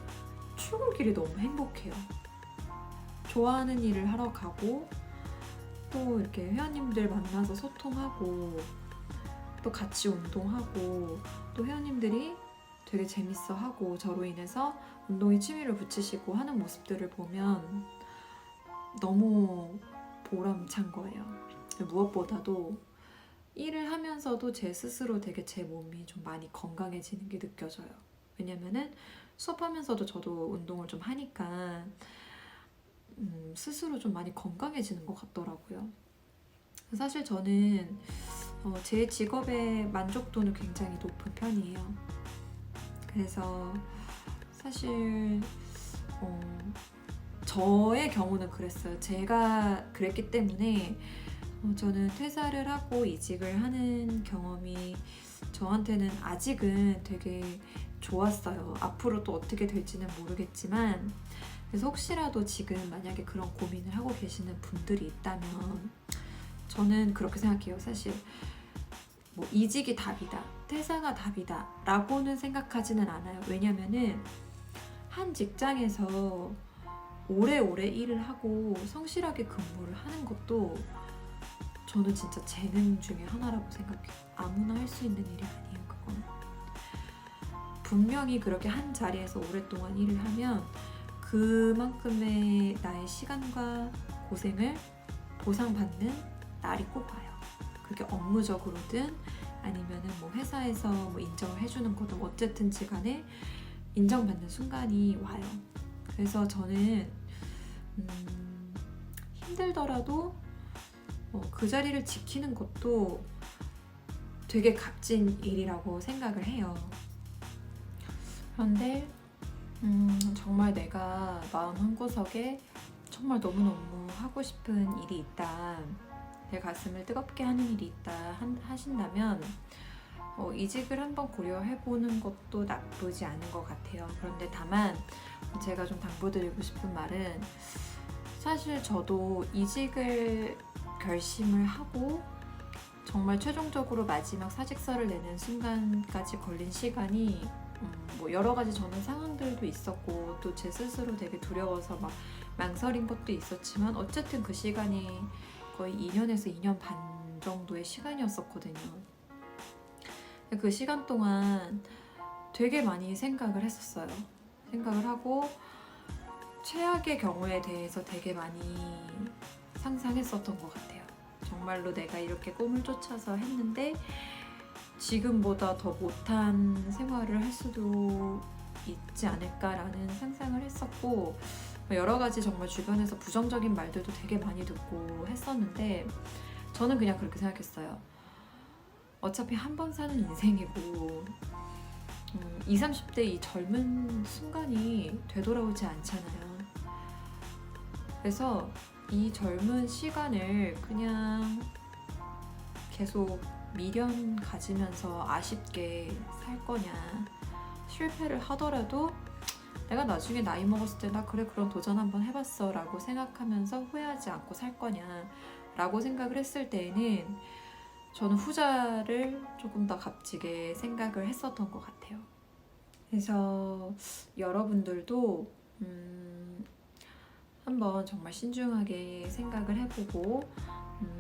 출근길이 너무 행복해요. 좋아하는 일을 하러 가고, 또 이렇게 회원님들 만나서 소통하고, 또 같이 운동하고, 또 회원님들이 되게 재밌어하고 저로 인해서 운동에 취미를 붙이시고 하는 모습들을 보면 너무 보람찬 거예요. 무엇보다도 일을 하면서도 제 스스로 되게 제 몸이 좀 많이 건강해지는 게 느껴져요. 왜냐면은 수업하면서도 저도 운동을 좀 하니까 스스로 좀 많이 건강해지는 것 같더라고요. 사실 저는 제 직업의 만족도는 굉장히 높은 편이에요. 그래서 사실 저의 경우는 그랬어요. 제가 그랬기 때문에 저는 퇴사를 하고 이직을 하는 경험이 저한테는 아직은 되게 좋았어요. 앞으로 또 어떻게 될지는 모르겠지만, 그래서 혹시라도 지금 만약에 그런 고민을 하고 계시는 분들이 있다면 저는 그렇게 생각해요. 사실 이직이 답이다, 퇴사가 답이다 라고는 생각하지는 않아요. 왜냐면은 한 직장에서 오래오래 일을 하고 성실하게 근무를 하는 것도 저는 진짜 재능 중에 하나라고 생각해요. 아무나 할 수 있는 일이 아니에요, 그건. 분명히 그렇게 한 자리에서 오랫동안 일을 하면 그만큼의 나의 시간과 고생을 보상받는 날이 꼭 와요. 그게 업무적으로든 아니면은 회사에서 인정을 해주는 거든 어쨌든지 간에 인정받는 순간이 와요. 그래서 저는 힘들더라도 그 자리를 지키는 것도 되게 값진 일이라고 생각을 해요. 그런데 정말 내가 마음 한구석에 정말 너무너무 하고 싶은 일이 있다, 내 가슴을 뜨겁게 하는 일이 있다 하신다면 이직을 한번 고려해보는 것도 나쁘지 않은 것 같아요. 그런데 다만 제가 좀 당부드리고 싶은 말은, 사실 저도 이직을 결심을 하고 정말 최종적으로 마지막 사직서를 내는 순간까지 걸린 시간이 뭐 여러 가지 저는 상황들도 있었고 또 제 스스로 되게 두려워서 막 망설인 것도 있었지만 어쨌든 그 시간이 거의 2년에서 2년 반 정도의 시간이었었거든요. 그 시간 동안 되게 많이 생각을 했었어요. 생각을 하고 최악의 경우에 대해서 되게 많이 상상했었던 것 같아요. 정말로 내가 이렇게 꿈을 쫓아서 했는데 지금보다 더 못한 생활을 할 수도 있지 않을까라는 상상을 했었고, 여러 가지 정말 주변에서 부정적인 말들도 되게 많이 듣고 했었는데 저는 그냥 그렇게 생각했어요. 어차피 한 번 사는 인생이고 20, 30대 이 젊은 순간이 되돌아오지 않잖아요. 그래서 이 젊은 시간을 그냥 계속 미련 가지면서 아쉽게 살 거냐, 실패를 하더라도 내가 나중에 나이 먹었을 때 나 그래 그런 도전 한번 해봤어 라고 생각하면서 후회하지 않고 살 거냐 라고 생각을 했을 때에는 저는 후자를 조금 더 값지게 생각을 했었던 것 같아요. 그래서 여러분들도 한번 정말 신중하게 생각을 해보고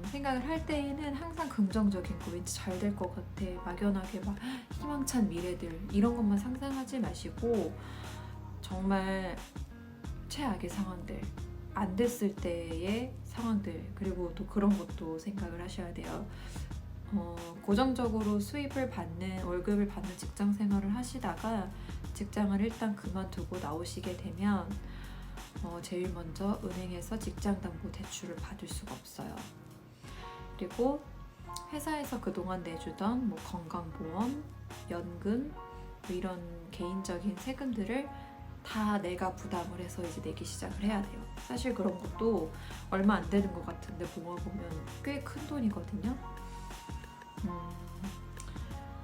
생각을 할 때에는 항상 긍정적인 거, 왠지 잘 될 것 같아, 막연하게 막 희망찬 미래들 이런 것만 상상하지 마시고 정말 최악의 상황들, 안 됐을 때의 상황들, 그리고 또 그런 것도 생각을 하셔야 돼요. 고정적으로 수입을 받는, 월급을 받는 직장 생활을 하시다가 직장을 일단 그만두고 나오시게 되면 제일 먼저 은행에서 직장담보대출을 받을 수가 없어요. 그리고 회사에서 그동안 내주던 뭐 건강보험, 연금, 뭐 이런 개인적인 세금들을 다 내가 부담을 해서 이제 내기 시작을 해야 돼요. 사실 그런 것도 얼마 안 되는 것 같은데 모아보면 꽤 큰 돈이거든요.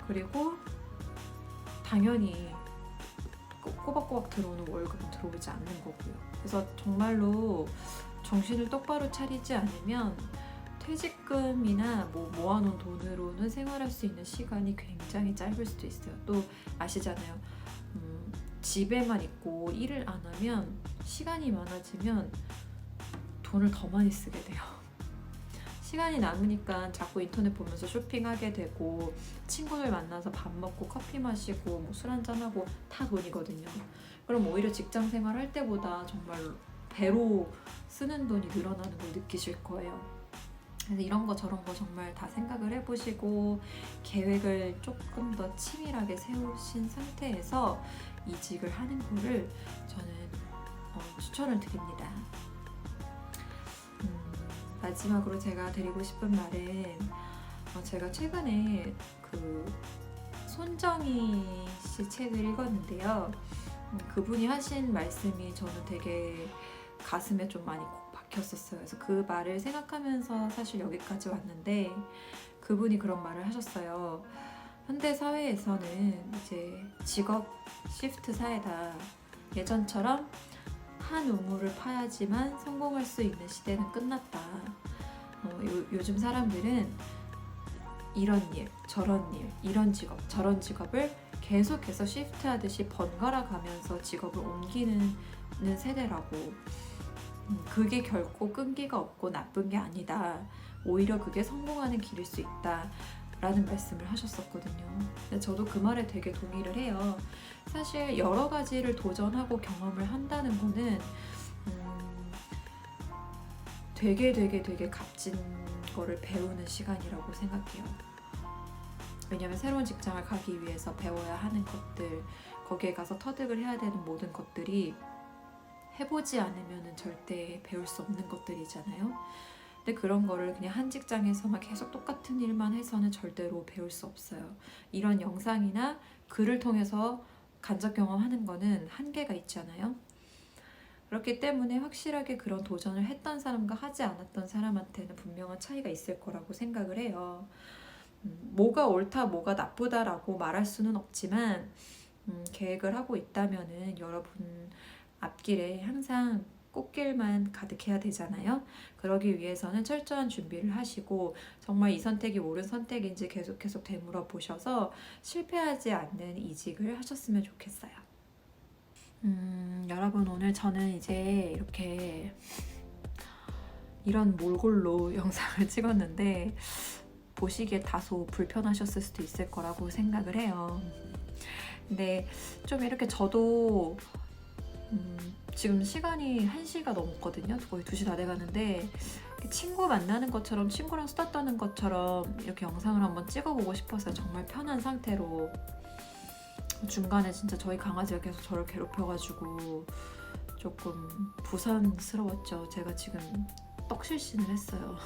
그리고 당연히 꼬박꼬박 들어오는 월급은 들어오지 않는 거고요. 그래서 정말로 정신을 똑바로 차리지 않으면 퇴직금이나 뭐 모아놓은 돈으로는 생활할 수 있는 시간이 굉장히 짧을 수도 있어요. 또 아시잖아요. 집에만 있고 일을 안 하면 시간이 많아지면 돈을 더 많이 쓰게 돼요. 시간이 남으니까 자꾸 인터넷 보면서 쇼핑하게 되고 친구들 만나서 밥 먹고 커피 마시고 뭐 술 한잔하고 다 돈이거든요. 그럼 오히려 직장 생활할 때보다 정말 배로 쓰는 돈이 늘어나는 걸 느끼실 거예요. 그래서 이런 거 저런 거 정말 다 생각을 해보시고 계획을 조금 더 치밀하게 세우신 상태에서 이직을 하는 거를 저는 추천을 드립니다. 마지막으로 제가 드리고 싶은 말은 제가 최근에 그 손정희 씨 책을 읽었는데요. 그분이 하신 말씀이 저는 되게 가슴에 좀 많이 콕 박혔었어요. 그래서 그 말을 생각하면서 사실 여기까지 왔는데, 그분이 그런 말을 하셨어요. 현대 사회에서는 이제 직업 시프트 사회다. 예전처럼 한 우물을 파야지만 성공할 수 있는 시대는 끝났다. 요즘 사람들은 이런 일, 저런 일, 이런 직업, 저런 직업을 계속해서 시프트하듯이 번갈아 가면서 직업을 옮기는 세대라고. 그게 결코 끈기가 없고 나쁜 게 아니다. 오히려 그게 성공하는 길일 수 있다. 라는 말씀을 하셨었거든요. 근데 저도 그 말에 되게 동의를 해요. 사실 여러 가지를 도전하고 경험을 한다는 거는 되게 값진 거를 배우는 시간이라고 생각해요. 왜냐면 새로운 직장을 가기 위해서 배워야 하는 것들, 거기에 가서 터득을 해야 되는 모든 것들이 해보지 않으면 절대 배울 수 없는 것들이잖아요. 근데 그런 거를 그냥 한 직장에서만 계속 똑같은 일만 해서는 절대로 배울 수 없어요. 이런 영상이나 글을 통해서 간접 경험하는 거는 한계가 있잖아요. 그렇기 때문에 확실하게 그런 도전을 했던 사람과 하지 않았던 사람한테는 분명한 차이가 있을 거라고 생각을 해요. 뭐가 옳다, 뭐가 나쁘다라고 말할 수는 없지만 계획을 하고 있다면은 여러분 앞길에 항상 꽃길만 가득해야 되잖아요. 그러기 위해서는 철저한 준비를 하시고 정말 이 선택이 옳은 선택인지 계속 되물어 보셔서 실패하지 않는 이직을 하셨으면 좋겠어요. 여러분 오늘 저는 이제 이렇게 이런 몰골로 영상을 찍었는데 보시기에 다소 불편하셨을 수도 있을 거라고 생각을 해요. 근데 좀 이렇게 저도 지금 시간이 1시가 넘었거든요. 거의 2시 다 돼가는데 친구 만나는 것처럼 친구랑 수다 떠는 것처럼 이렇게 영상을 한번 찍어보고 싶었어요. 정말 편한 상태로. 중간에 진짜 저희 강아지가 계속 저를 괴롭혀가지고 조금 부산스러웠죠. 제가 지금 떡실신을 했어요.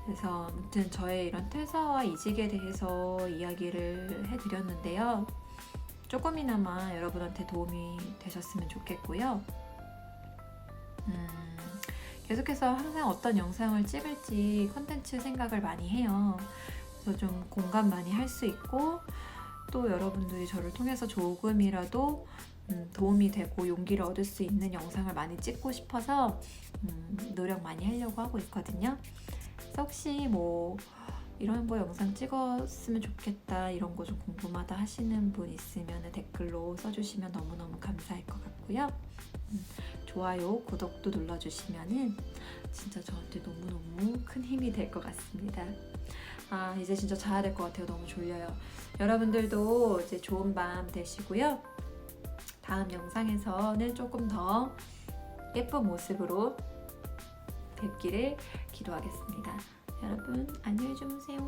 그래서 아무튼 저의 이런 퇴사와 이직에 대해서 이야기를 해드렸는데요. 조금이나마 여러분한테 도움이 되셨으면 좋겠고요. 계속해서 항상 어떤 영상을 찍을지 컨텐츠 생각을 많이 해요. 그래서 좀 공감 많이 할 수 있고 또 여러분들이 저를 통해서 조금이라도 도움이 되고 용기를 얻을 수 있는 영상을 많이 찍고 싶어서 노력 많이 하려고 하고 있거든요. 그래서 혹시 뭐 이런 거 영상 찍었으면 좋겠다 이런 거 좀 궁금하다 하시는 분 있으면 댓글로 써주시면 너무너무 감사할 것 같고요. 좋아요, 구독도 눌러주시면은 진짜 저한테 너무너무 큰 힘이 될 것 같습니다. 이제 진짜 자야 될 것 같아요. 너무 졸려요. 여러분들도 이제 좋은 밤 되시고요. 다음 영상에서는 조금 더 예쁜 모습으로 뵙기를 기도하겠습니다. 여러분 안녕히 주무세요.